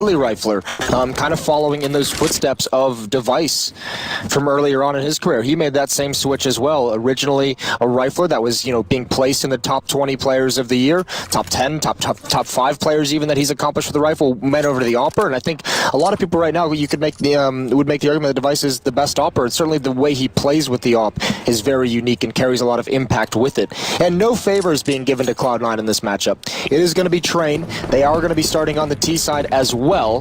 rifler, kind of following in those footsteps of Katowice from earlier on in his career. He made that same switch as well. Originally a rifler that was, being placed in the top 20 players of the year, top 10, top 5 players even that he's accomplished with the rifle, went over to the AWPer, and I think a lot of people right now you could make the would make the argument that Katowice is the best AWPer. And certainly the way he plays with the AWP is very unique and carries a lot of impact with it. And no favors being given to Cloud9 in this matchup. It is going to be Train. They are going to be starting on the T side as well,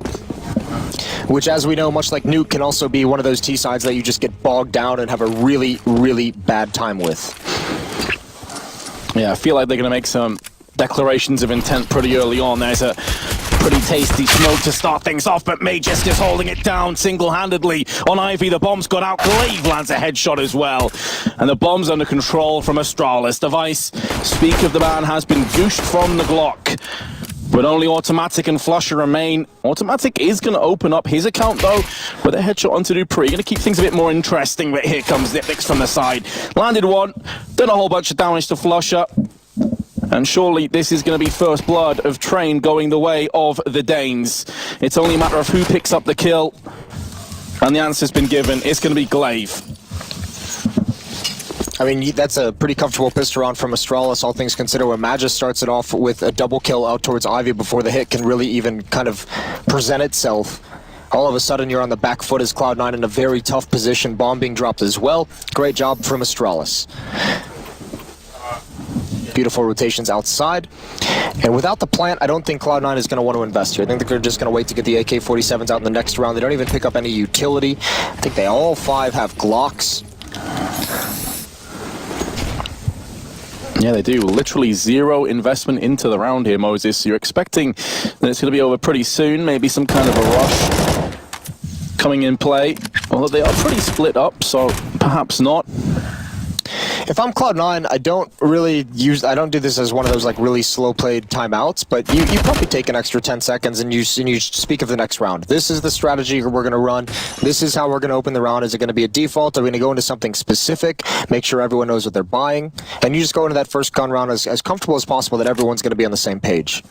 which, as we know, much like Nuke, can also be one of those T sides that you just get bogged down and have a really, really bad time with. Yeah, I feel like they're going to make some declarations of intent pretty early on. There's a pretty tasty smoke to start things off, but Magisk is holding it down single-handedly on Ivy. The bomb's got out. Glaive lands a headshot as well. And the bomb's under control from Astralis. Katowice, speak of the man, has been gooshed from the Glock. But only Automatic and Flusher remain. Automatic is going to open up his account, though, with a headshot onto Dupree. Going to keep things a bit more interesting, but here comes Zipnix from the side. Landed one, done a whole bunch of damage to Flusher. And surely this is going to be first blood of Train going the way of the Danes. It's only a matter of who picks up the kill. And the answer's been given. It's going to be Glaive. I mean, that's a pretty comfortable pistol round from Astralis, all things considered, where Magisk starts it off with a double kill out towards Ivy before the hit can really even kind of present itself. All of a sudden, you're on the back foot as Cloud9 in a very tough position, bomb being dropped as well. Great job from Astralis. Beautiful rotations outside. And without the plant, I don't think Cloud9 is going to want to invest here. I think they're just going to wait to get the AK-47s out in the next round. They don't even pick up any utility. I think they all 5 have Glocks. Yeah, they do. Literally zero investment into the round here, Moses. You're expecting that it's going to be over pretty soon. Maybe some kind of a rush coming in play. Although they are pretty split up, so perhaps not. If I'm Cloud9, I don't do this as one of those like really slow played timeouts, but you probably take an extra 10 seconds and you speak of the next round. This is the strategy we're going to run. This is how we're going to open the round. Is it going to be a default? Are we going to go into something specific? Make sure everyone knows what they're buying. And you just go into that first gun round as comfortable as possible that everyone's going to be on the same page.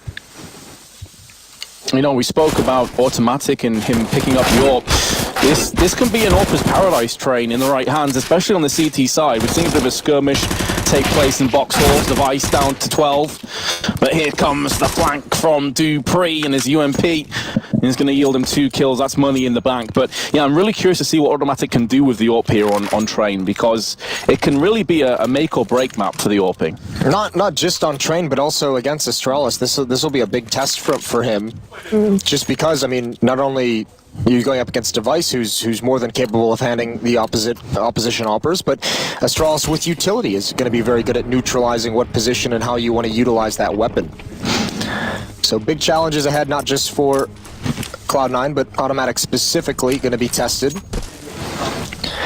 We spoke about Automatic and him picking up the AWP. This can be an AWPer's paradise Train in the right hands, especially on the CT side. We've seen a bit of a skirmish take place in box halls, Katowice down to 12. But here comes the flank from Dupree and his UMP. He's going to yield him 2 kills. That's money in the bank. But yeah, I'm really curious to see what Automatic can do with the AWP here on Train, because it can really be a make or break map for the AWPing. Not just on Train, but also against Astralis. This will be a big test for him. Just because, I mean, not only you're going up against Katowice, who's more than capable of handling the opposition AWPers, but Astralis with utility is going to be very good at neutralizing what position and how you want to utilize that weapon. So big challenges ahead, not just for Cloud9, but Automatic specifically going to be tested.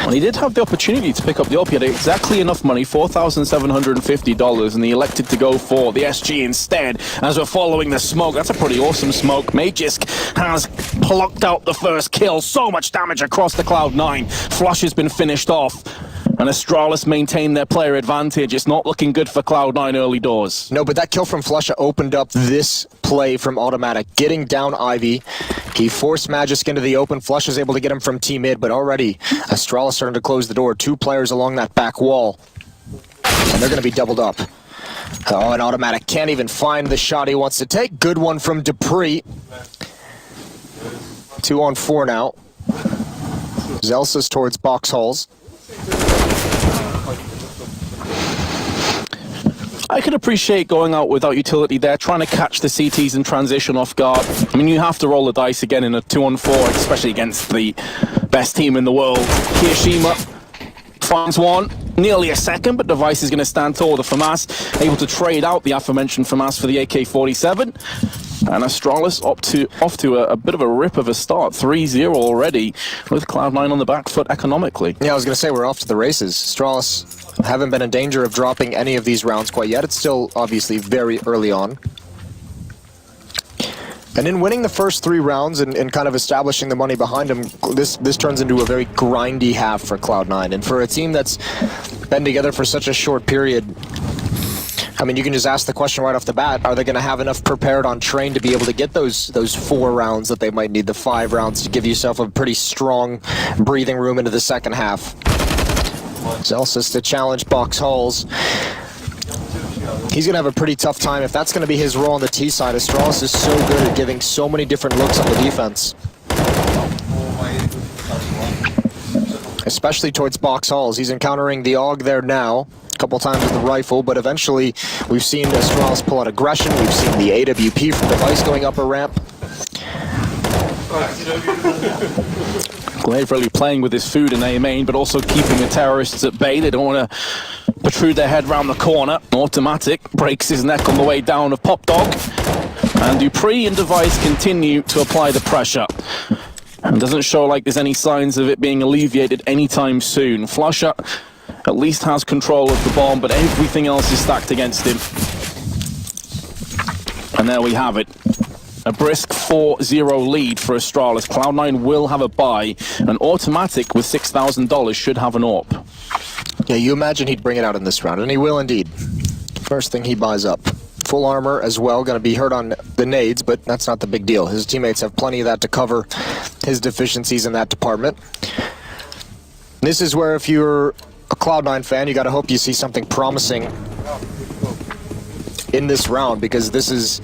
Well, he did have the opportunity to pick up the AWP. He had exactly enough money, $4,750, and he elected to go for the SG instead. As we're following the smoke, that's a pretty awesome smoke. Magisk has plucked out the first kill. So much damage across the Cloud9. Flush has been finished off. And Astralis maintain their player advantage. It's not looking good for Cloud9 early doors. No, but that kill from Flusha opened up this play from Automatic, getting down Ivy. He forced Magisk into the open. Flush is able to get him from T-mid, but already Astralis starting to close the door. 2 players along that back wall. And they're going to be doubled up. Oh, and Automatic can't even find the shot he wants to take. Good one from Dupree. 2 on 4 now. Zelsa's towards box halls. I can appreciate going out without utility there, trying to catch the CTs in transition off guard. I mean, you have to roll the dice again in a 2-on-4, especially against the best team in the world. Kirishima finds one, nearly a second, but Katowice is going to stand tall. The FAMAS able to trade out the aforementioned FAMAS for the AK-47. And Astralis off to a bit of a rip of a start, 3-0 already, with Cloud9 on the back foot economically. Yeah, I was going to say, we're off to the races. Astralis haven't been in danger of dropping any of these rounds quite yet. It's still obviously very early on. And in winning the first 3 rounds and kind of establishing the money behind him, this turns into a very grindy half for Cloud9. And for a team that's been together for such a short period, I mean, you can just ask the question right off the bat, are they going to have enough prepared on train to be able to get those 4 rounds that they might need, the 5 rounds, to give yourself a pretty strong breathing room into the second half? Zelsys to challenge Box Halls. He's going to have a pretty tough time if that's going to be his role on the T side. Astralis is so good at giving so many different looks on the defense, especially towards Box Halls. He's encountering the AUG there now, a couple times with the rifle, but eventually we've seen Astralis pull out aggression. We've seen the AWP from Device going up a ramp. Glaive really playing with his food in A main, but also keeping the terrorists at bay. They don't want to protrude their head round the corner. Automatic breaks his neck on the way down of Pop Dog. And Dupree and Device continue to apply the pressure. And doesn't show like there's any signs of it being alleviated anytime soon. Flusher at least has control of the bomb, but everything else is stacked against him. And there we have it. A brisk 4-0 lead for Astralis. Cloud9 will have a buy, and Automatic with $6,000 should have an AWP. Yeah, you imagine he'd bring it out in this round, and he will indeed. First thing he buys up. Full armor as well, going to be hurt on the nades, but that's not the big deal. His teammates have plenty of that to cover his deficiencies in that department. This is where, if you're a Cloud9 fan, you got to hope you see something promising in this round, because this is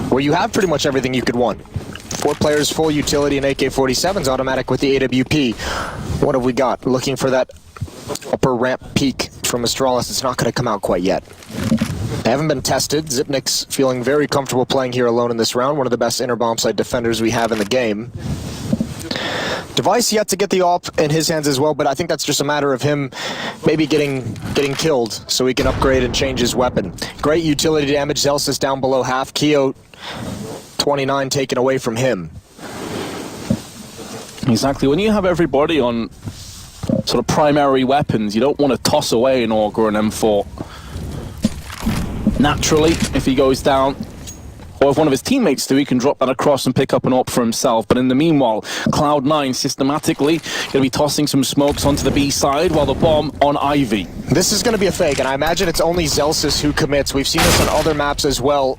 where you have pretty much everything you could want. 4 players, full utility, and AK-47s, automatic with the AWP. What have we got? Looking for that upper ramp peak from Astralis. It's not going to come out quite yet. They haven't been tested. Zipnik's feeling very comfortable playing here alone in this round. One of the best inner bomb site defenders we have in the game. Device yet to get the AWP in his hands as well, but I think that's just a matter of him maybe getting killed so he can upgrade and change his weapon. Great utility damage. Zelsys down below half. Keo 29 taken away from him. Exactly. When you have everybody on sort of primary weapons, you don't want to toss away an AUG or an M4. Naturally, if he goes down, or if one of his teammates do, he can drop that across and pick up an AWP for himself. But in the meanwhile, Cloud9 systematically going to be tossing some smokes onto the B side while the bomb on Ivy. This is going to be a fake, and I imagine it's only Zelsys who commits. We've seen this on other maps as well.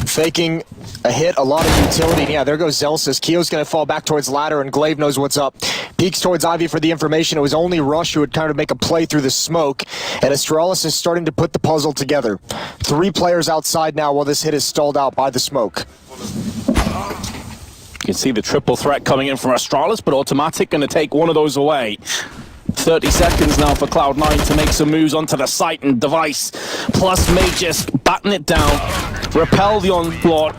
Faking a hit, a lot of utility. Yeah, there goes Zelsys. Keo's going to fall back towards ladder, and Glaive knows what's up. Peeks towards Ivy for the information. It was only Rush who would kind of make a play through the smoke, and Astralis is starting to put the puzzle together. 3 players outside now while this hit is stalled out by the smoke. You can see the triple threat coming in from Astralis, but Automatic going to take one of those away. 30 seconds now for Cloud9 to make some moves onto the site, and Device plus Magus batting it down, repel the onslaught,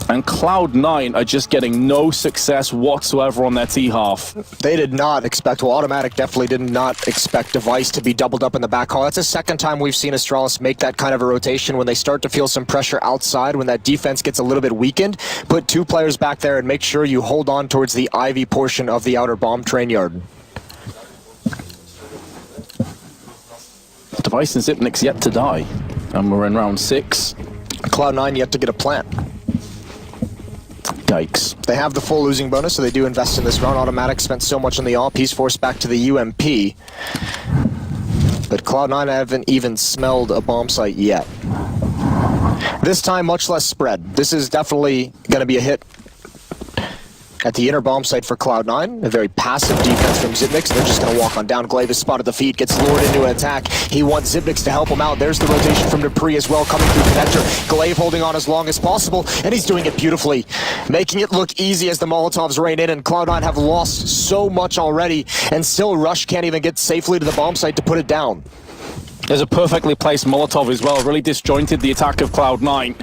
and Cloud9 are just getting no success whatsoever on their T half. They did not expect, well, Automatic definitely did not expect Device to be doubled up in the back hall. That's the second time we've seen Astralis make that kind of a rotation when they start to feel some pressure outside, when that defense gets a little bit weakened. Put 2 players back there and make sure you hold on towards the Ivy portion of the outer bomb train yard. Device and Zipnik's yet to die, and we're in round 6. Cloud9 yet to get a plant. Yikes. They have the full losing bonus, so they do invest in this round. Automatic spent so much on the AWP, he's forced back to the UMP. But Cloud9 haven't even smelled a bomb site yet. This time, much less spread. This is definitely going to be a hit at the inner bomb site for Cloud9. A very passive defense from Zipnik, so they're just going to walk on down. Glaive is spotted the feet, gets lured into an attack. He wants Zipnik to help him out. There's the rotation from Dupree as well, coming through connector. Glaive holding on as long as possible, and he's doing it beautifully, making it look easy as the Molotovs rain in, and Cloud9 have lost so much already, and still Rush can't even get safely to the bomb site to put it down. There's a perfectly placed Molotov as well, really disjointed the attack of Cloud9,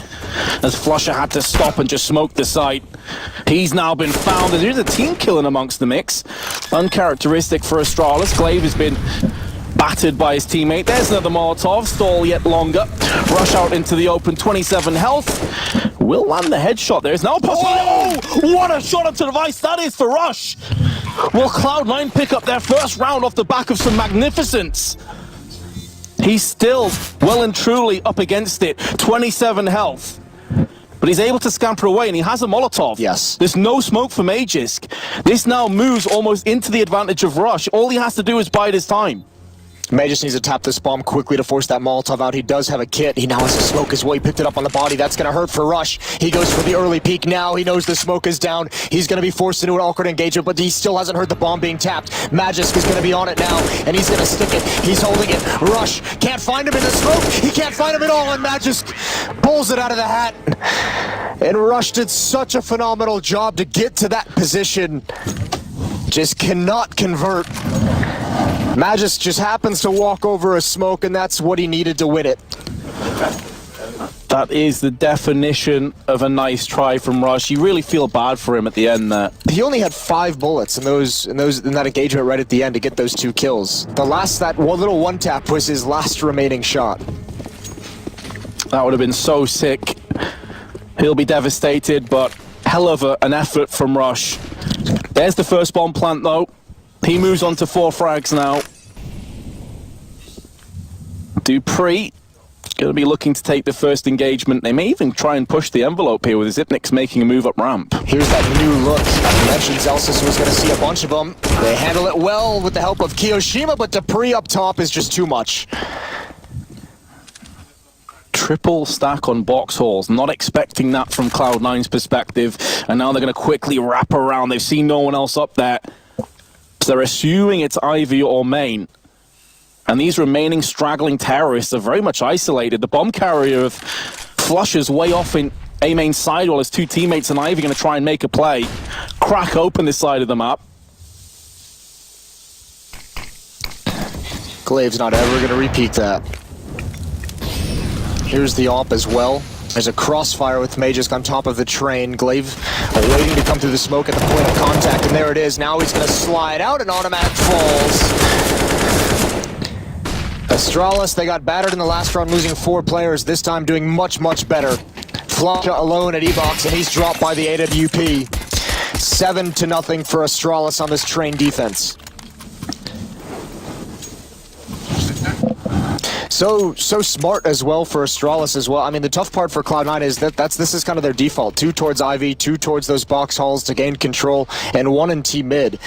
as Flusher had to stop and just smoke the site. He's now been found. There's a team killing amongst the mix. Uncharacteristic for Astralis. Glaive has been battered by his teammate. There's another Molotov, stall yet longer. Rush out into the open, 27 health. Will land the headshot. There's now a possibility. Oh, what a shot onto Device that is for Rush. Will Cloud9 pick up their first round off the back of some magnificence? He's still well and truly up against it. 27 health. But he's able to scamper away, and he has a Molotov. Yes. There's no smoke for Magisk. This now moves almost into the advantage of Rush. All he has to do is bide his time. May just needs to tap this bomb quickly to force that Molotov out. He does have a kit. He now has to smoke as well. He picked it up on the body. That's going to hurt for Rush. He goes for the early peek now. He knows the smoke is down. He's going to be forced into an awkward engagement, but he still hasn't heard the bomb being tapped. Magisk is going to be on it now, and he's going to stick it. He's holding it. Rush can't find him in the smoke. He can't find him at all, and Magisk pulls it out of the hat. And Rush did such a phenomenal job to get to that position. Just cannot convert. Magisk just happens to walk over a smoke, and that's what he needed to win it. That is the definition of a nice try from Rush. You really feel bad for him at the end there. He only had 5 bullets in that engagement right at the end to get those 2 kills. That one little one tap was his last remaining shot. That would have been so sick. He'll be devastated, but hell of an effort from Rush. There's the first bomb plant though. He moves on to 4 frags now. Dupree going to be looking to take the first engagement. They may even try and push the envelope here with Zipnik's making a move up ramp. Here's that new look. I mentioned Zelsis was going to see a bunch of them. They handle it well with the help of Kiyoshima, but Dupree up top is just too much. Triple stack on box halls. Not expecting that from Cloud9's perspective. And now they're going to quickly wrap around. They've seen no one else up there. So they're assuming it's Ivy or Main. And these remaining straggling terrorists are very much isolated. The bomb carrier of Flusher's way off in A-Main's side while his 2 teammates and Ivy are going to try and make a play. Crack open this side of the map. Glaive's not ever going to repeat that. Here's the AWP as well. There's a crossfire with Magisk on top of the train. Glaive waiting to come through the smoke at the point of contact, and there it is. Now he's going to slide out, and automatic falls. Astralis, they got battered in the last round, losing 4 players. This time doing much, much better. Flasha alone at E-Box, and he's dropped by the AWP. 7-0 for Astralis on this train defense. So smart as well for Astralis as well. I mean, the tough part for Cloud9 is that this is kind of their default. 2 towards Ivy, 2 towards those box halls to gain control, and 1 in T mid.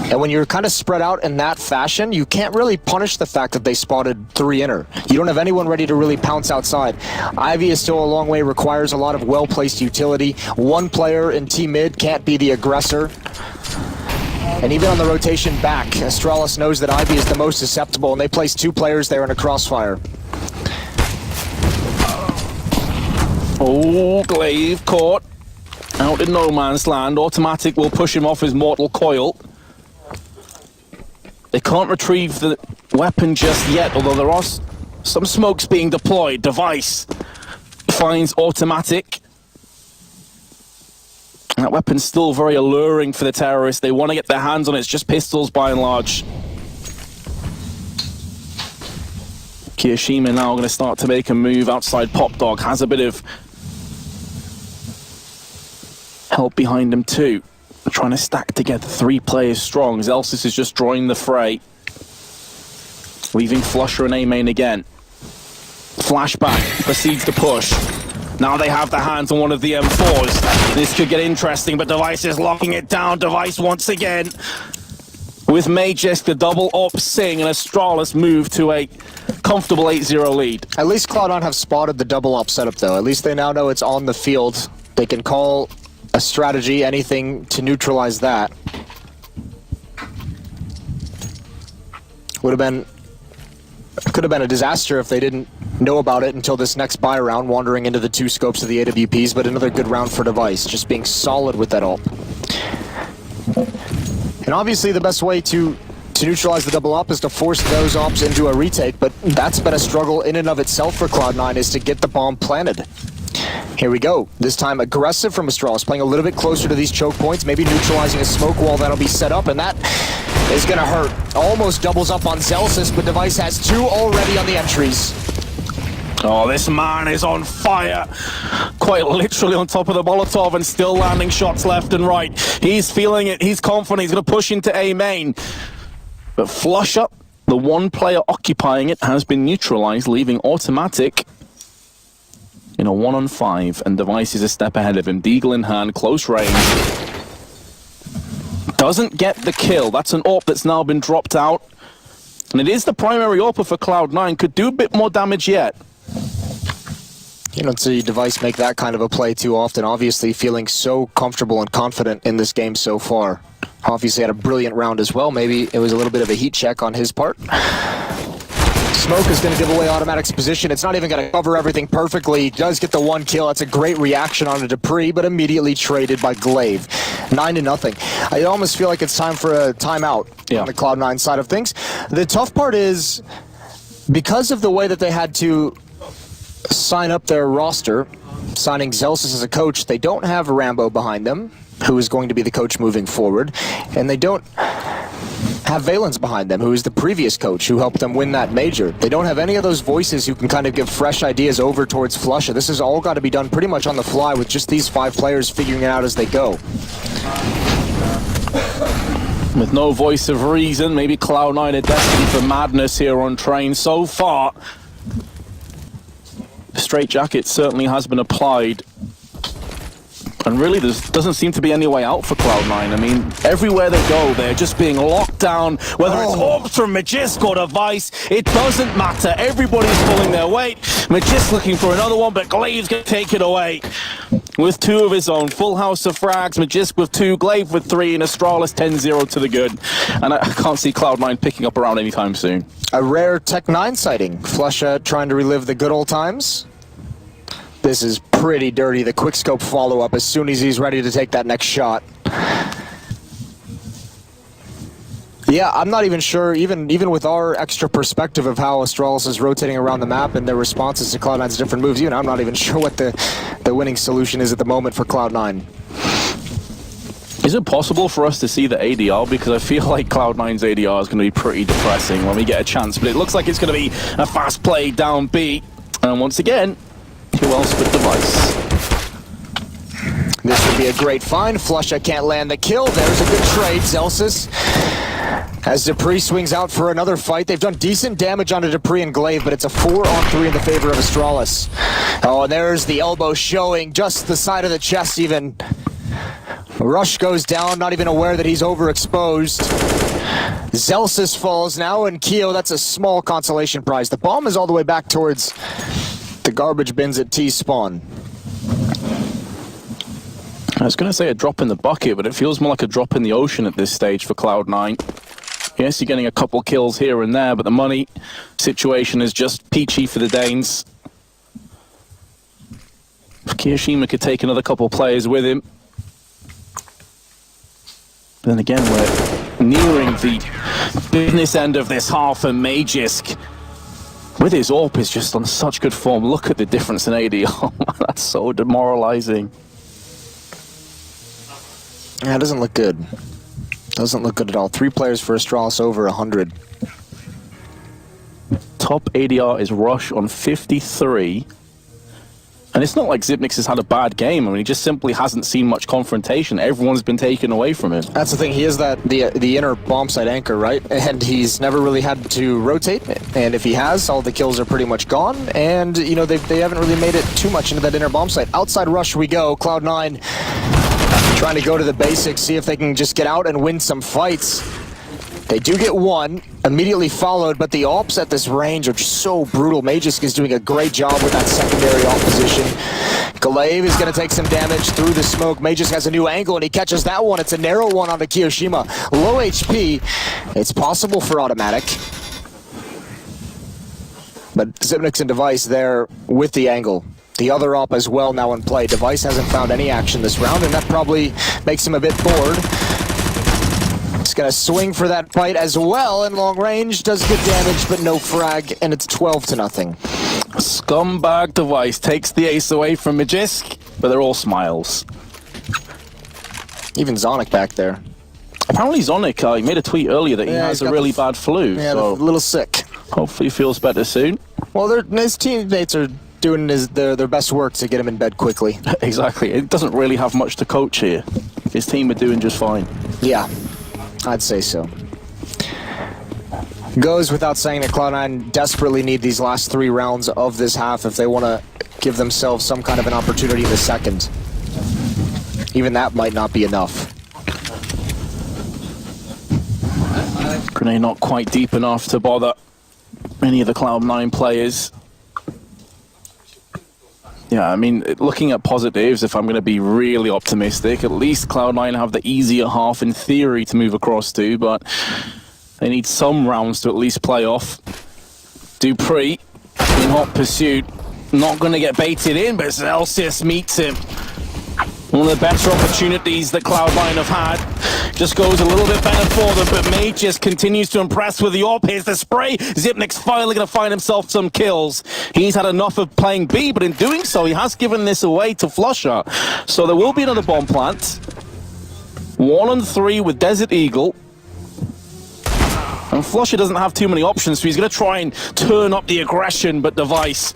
And when you're kind of spread out in that fashion, you can't really punish the fact that they spotted 3 inner. You don't have anyone ready to really pounce outside. Ivy is still a long way, requires a lot of well-placed utility. 1 player in T mid can't be the aggressor. And even on the rotation back, Astralis knows that Ivy is the most susceptible, and they place 2 players there in a crossfire. Oh, Glaive caught out in no man's land. Automatic will push him off his mortal coil. They can't retrieve the weapon just yet, although there are some smokes being deployed. Device finds Automatic. That weapon's still very alluring for the terrorists. They want to get their hands on it. It's just pistols by and large. Kiyoshima now going to start to make a move outside Pop Dog. Has a bit of help behind him too. They're trying to stack together 3 players strong. Zelsis is just drawing the fray. Leaving Flusher and A-Main again. Flashback proceeds to push. Now they have their hands on one of the M4s. This could get interesting, but Device is locking it down. Device once again. With Magisk, the double op Sing, and Astralis move to a comfortable 8-0 lead. At least Cloud9 have spotted the double op setup, though. At least they now know it's on the field. They can call a strategy, anything to neutralize that. Could have been a disaster if they didn't know about it until this next buy round, wandering into the 2 scopes of the AWPs, but another good round for Device, just being solid with that ult. And obviously the best way to neutralize the double op is to force those ops into a retake, but that's been a struggle in and of itself for Cloud9, is to get the bomb planted. Here we go. This time aggressive from Astralis, playing a little bit closer to these choke points, maybe neutralizing a smoke wall that'll be set up, and that is gonna hurt. Almost doubles up on Zelsis, but Device has 2 already on the entries. Oh, this man is on fire. Quite literally on top of the Molotov and still landing shots left and right. He's feeling it. He's confident. He's going to push into A main. But flush up. The 1 player occupying it has been neutralized, leaving Automatic in a 1-on-5. And Device is a step ahead of him. Deagle in hand, close range. Doesn't get the kill. That's an AWP that's now been dropped out. And it is the primary AWP for Cloud9. Could do a bit more damage yet. You don't see Device make that kind of a play too often. Obviously feeling so comfortable and confident in this game so far. Obviously had a brilliant round as well. Maybe it was a little bit of a heat check on his part. Smoke is going to give away Automatic's position. It's not even going to cover everything perfectly. He does get the one kill. That's a great reaction on a Dupree, but immediately traded by Glaive. 9-0. I almost feel like it's time for a timeout on the Cloud9 side of things. The tough part is, because of the way that they had to sign up their roster, signing Zelsis as a coach, they don't have Rambo behind them, who is going to be the coach moving forward, and they don't have Valens behind them, who is the previous coach who helped them win that major. They don't have any of those voices who can kind of give fresh ideas over towards Flusha. This has all got to be done pretty much on the fly with just these 5 players figuring it out as they go. With no voice of reason, maybe Cloud9 are destined for madness here on Train. So far, the straitjacket certainly has been applied. And really, there doesn't seem to be any way out for Cloud9. I mean, everywhere they go, they're just being locked down. Whether it's Orbs from Magisk or Device, it doesn't matter. Everybody's pulling their weight. Magisk looking for another one, but Glaive's going to take it away. With 2 of his own. Full house of frags. Magisk with 2, Glaive with 3, and Astralis 10-0 to the good. And I can't see Cloud9 picking up around anytime soon. A rare Tech9 sighting. Flusha trying to relive the good old times. This is pretty dirty. The quickscope follow-up as soon as he's ready to take that next shot. Yeah, I'm not even sure, even with our extra perspective of how Astralis is rotating around the map and their responses to Cloud9's different moves, even I'm not even sure what the winning solution is at the moment for Cloud9. Is it possible for us to see the ADR? Because I feel like Cloud9's ADR is going to be pretty depressing when we get a chance. But it looks like it's going to be a fast play down B. And once again, who else but Device? This would be a great find. Flusha can't land the kill. There's a good trade. Zelsis, as Dupree swings out for another fight. They've done decent damage onto Dupree and Glaive, but it's a 4-on-3 in the favor of Astralis. Oh, and there's the elbow showing, just the side of the chest even. Rush goes down, not even aware that he's overexposed. Zelsis falls now, and Keo, that's a small consolation prize. The bomb is all the way back towards the garbage bins at T-spawn. I was going to say a drop in the bucket, but it feels more like a drop in the ocean at this stage for Cloud9. Yes, you're getting a couple kills here and there, but the money situation is just peachy for the Danes. If Kiyoshima could take another couple players with him. Then again, we're nearing the business end of this half, and Magisk, with his AWP, is just on such good form. Look at the difference in AD. Oh man, that's so demoralizing. Yeah, it doesn't look good. Doesn't look good at all. 3 players for Astralis over 100. Top ADR is Rush on 53. And it's not like Zipnix has had a bad game. I mean, he just simply hasn't seen much confrontation. Everyone's been taken away from him. That's the thing. He is the inner bomb site anchor, right? And he's never really had to rotate. And if he has, all the kills are pretty much gone. And, you know, they haven't really made it too much into that inner bomb site. Outside Rush we go. Cloud9 trying to go to the basics, see if they can just get out and win some fights. They do get one, immediately followed, but the AWPs at this range are just so brutal. Magisk is doing a great job with that secondary AWP position. Glaive is going to take some damage through the smoke. Magisk has a new angle, and he catches that one. It's a narrow one onto Kiyoshima. Low HP. It's possible for Automatic. But Zipnix and Device there with the angle. The other AWP as well now in play. Device hasn't found any action this round, and that probably makes him a bit bored. He's going to swing for that fight as well in long range. Does good damage, but no frag, and it's 12-0. Scumbag Device takes the ace away from Magisk, but they're all smiles. Even Zonic back there. Apparently Zonic, he made a tweet earlier that he has a really bad flu. Yeah, so a little sick. hopefully he feels better soon. Well, his teammates are doing their best work to get him in bed quickly. Exactly. It doesn't really have much to coach here. His team are doing just fine. Yeah, I'd say so. Goes without saying that Cloud9 desperately need these last 3 rounds of this half if they want to give themselves some kind of an opportunity in the second. Even that might not be enough. Grenade not quite deep enough to bother any of the Cloud9 players. Yeah, I mean, looking at positives, if I'm going to be really optimistic, at least Cloud9 have the easier half in theory to move across to, but they need some rounds to at least play off. Dupree in hot pursuit, not going to get baited in, but Celsius meets him. One of the better opportunities that Cloud9 have had. Just goes a little bit better for them, but Mage just continues to impress with the AWP. Here's the spray. Zipnik's finally going to find himself some kills. He's had enough of playing B, but in doing so, he has given this away to Flusher. So there will be another bomb plant. 1 and 3 with Desert Eagle. And Flusher doesn't have too many options, so he's going to try and turn up the aggression, but Device,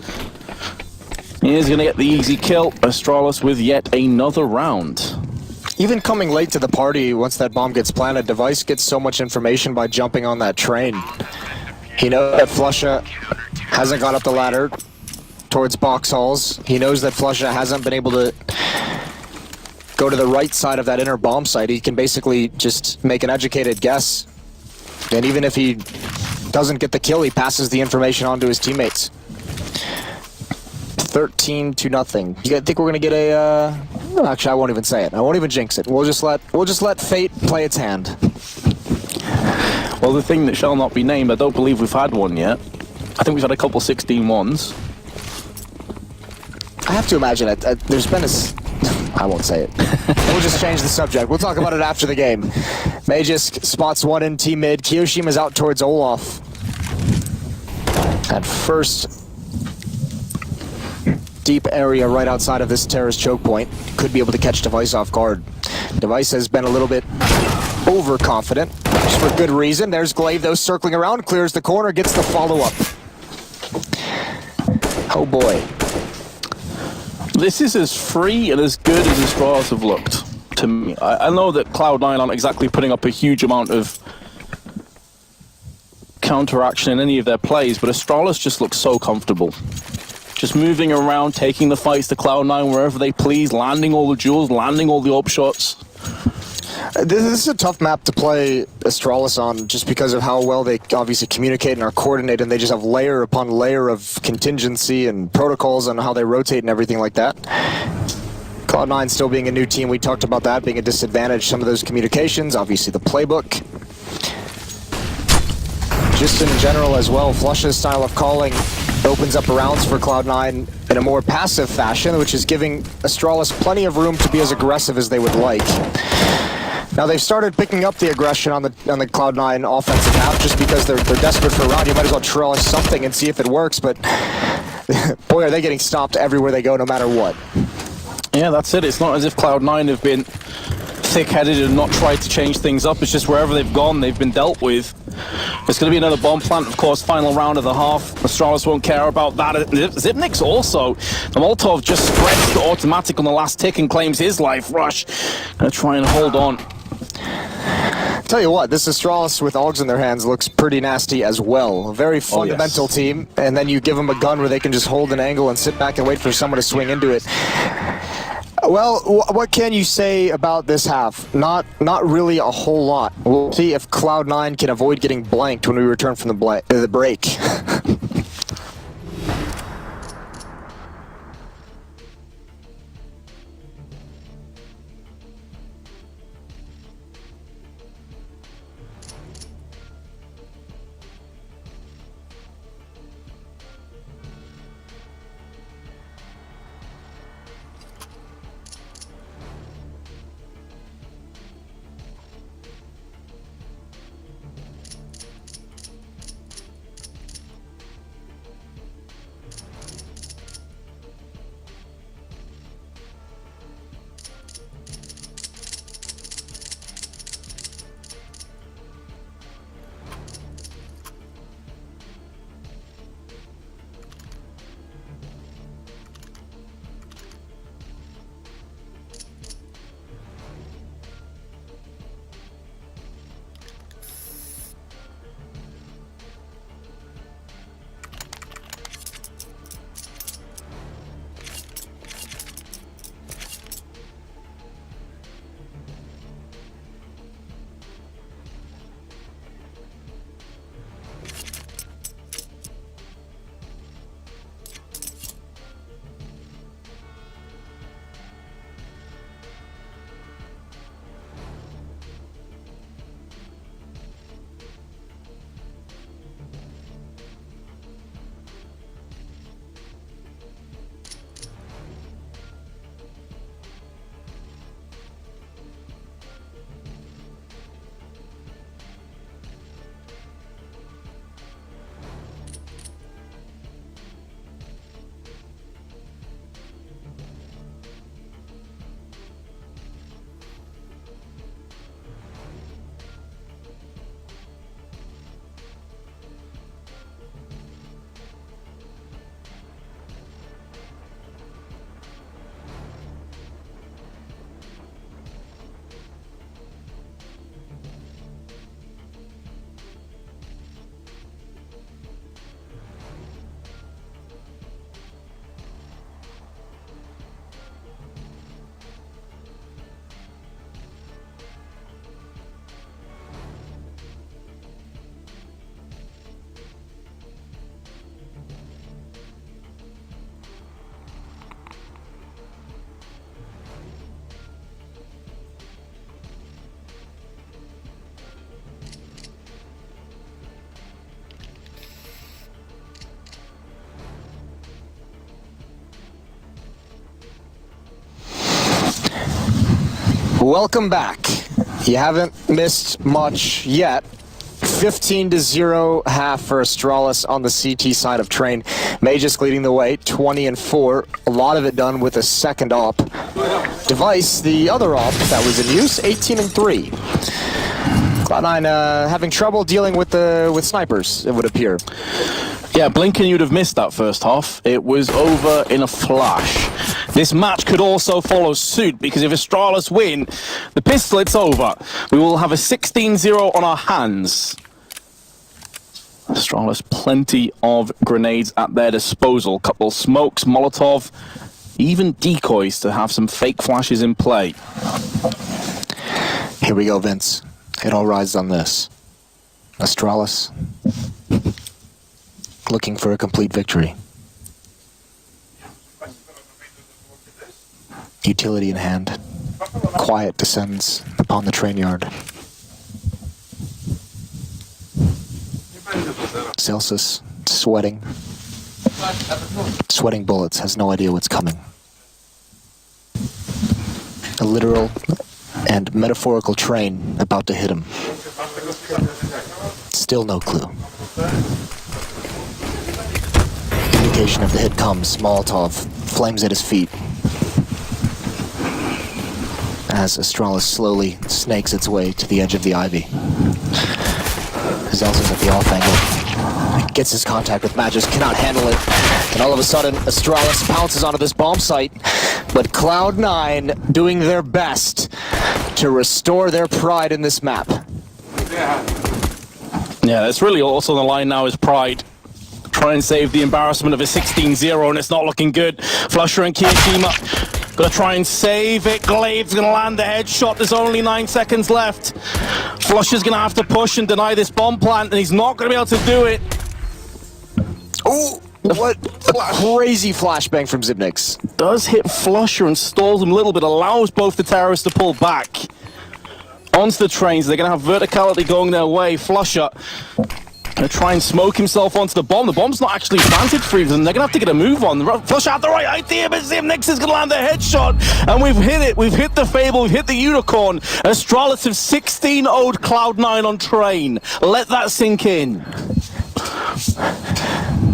he is going to get the easy kill. Astralis with yet another round. Even coming late to the party, once that bomb gets planted, Device gets so much information by jumping on that train. He knows that Flusha hasn't gone up the ladder towards box halls. He knows that Flusha hasn't been able to go to the right side of that inner bomb site. He can basically just make an educated guess. And even if he doesn't get the kill, he passes the information on to his teammates. 13-0. You think we're gonna get a? No, actually, I won't even say it. I won't even jinx it. We'll just let fate play its hand. Well, the thing that shall not be named, I don't believe we've had one yet. I think we've had a couple 16-1s. I have to imagine it. There's been a. I won't say it. We'll just change the subject. We'll talk about it after the game. Magisk spots one in T mid. Kiyoshima's out towards Olaf. At first deep area right outside of this terrace choke point. Could be able to catch Device off guard. Device has been a little bit overconfident, just for good reason. There's Glaive, though, circling around, clears the corner, gets the follow-up. Oh boy. This is as free and as good as Astralis have looked to me. I know that Cloud9 aren't exactly putting up a huge amount of counteraction in any of their plays, but Astralis just looks so comfortable. Just moving around, taking the fights to Cloud9 wherever they please, landing all the duels, landing all the AWP shots. This is a tough map to play Astralis on, just because of how well they obviously communicate and are coordinated, and they just have layer upon layer of contingency and protocols and how they rotate and everything like that. Cloud9 still being a new team, we talked about that being a disadvantage, some of those communications, obviously the playbook. Just in general as well, Flush's style of calling opens up rounds for Cloud9 in a more passive fashion, which is giving Astralis plenty of room to be as aggressive as they would like. Now they've started picking up the aggression on the Cloud9 offensive half just because they're desperate for a round. You might as well trellis something and see if it works, but boy, are they getting stopped everywhere they go, no matter what. Yeah, that's it. It's not as if Cloud9 have been thick-headed and not tried to change things up. It's just wherever they've gone, they've been dealt with. There's going to be another bomb plant, of course, final round of the half. Astralis won't care about that. Zipnik's also. The Molotov just spreads to automatic on the last tick and claims his life rush. Gonna try and hold on. Tell you what, this Astralis with AUGs in their hands looks pretty nasty as well. A very fundamental team, and then you give them a gun where they can just hold an angle and sit back and wait for someone to swing into it. Well, what can you say about this half? Not really a whole lot. We'll see if Cloud9 can avoid getting blanked when we return from the break. Welcome back. You haven't missed much yet. 15-0 half for Astralis on the CT side of Train. Magisk leading the way, 20-4. A lot of it done with a second op. Device, the other op that was in use, 18-3. Cloud9 having trouble dealing with snipers, it would appear. Yeah, blinking, you'd have missed that first half. It was over in a flash. This match could also follow suit, because if Astralis win the pistol, it's over. We will have a 16-0 on our hands. Astralis, plenty of grenades at their disposal. Couple smokes, Molotov, even decoys to have some fake flashes in play. Here we go, Vince. It all rides on this. Astralis looking for a complete victory. Utility in hand. Quiet descends upon the train yard. Celsius, sweating bullets, has no idea what's coming. A literal and metaphorical train about to hit him. Still no clue. Indication of the hit comes. Molotov, flames at his feet. As Astralis slowly snakes its way to the edge of the ivy. Zelsa's at the off angle. Gets his contact with Magisk, cannot handle it. And all of a sudden, Astralis pounces onto this bomb site. But Cloud9 doing their best to restore their pride in this map. Yeah, that's really also on the line now is pride. Try and save the embarrassment of a 16-0, and it's not looking good. Flusher and Kiyashima gonna try and save it. Glaive's gonna land the headshot. There's only 9 seconds left. Flusher's gonna have to push and deny this bomb plant, and he's not gonna be able to do it. Oh, what a crazy flashbang from Zibnix. Does hit Flusher and stalls him a little bit, allows both the terrorists to pull back onto the trains. They're gonna have verticality going their way. Flusher gonna try and smoke himself onto the bomb. The bomb's not actually planted for them. They're gonna have to get a move on. Flusher had the right idea, but Zibnix is gonna land the headshot. And we've hit it. We've hit the Fable. We've hit the Unicorn. Astralis have 16-0'd Cloud9 on Train. Let that sink in.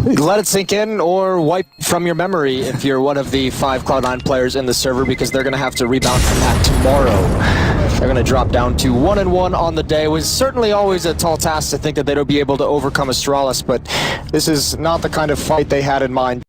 Let it sink in or wipe from your memory if you're one of the 5 Cloud9 players in the server, because they're going to have to rebound from that tomorrow. They're going to drop down to 1-1 on the day. It was certainly always a tall task to think that they'd be able to overcome Astralis, but this is not the kind of fight they had in mind.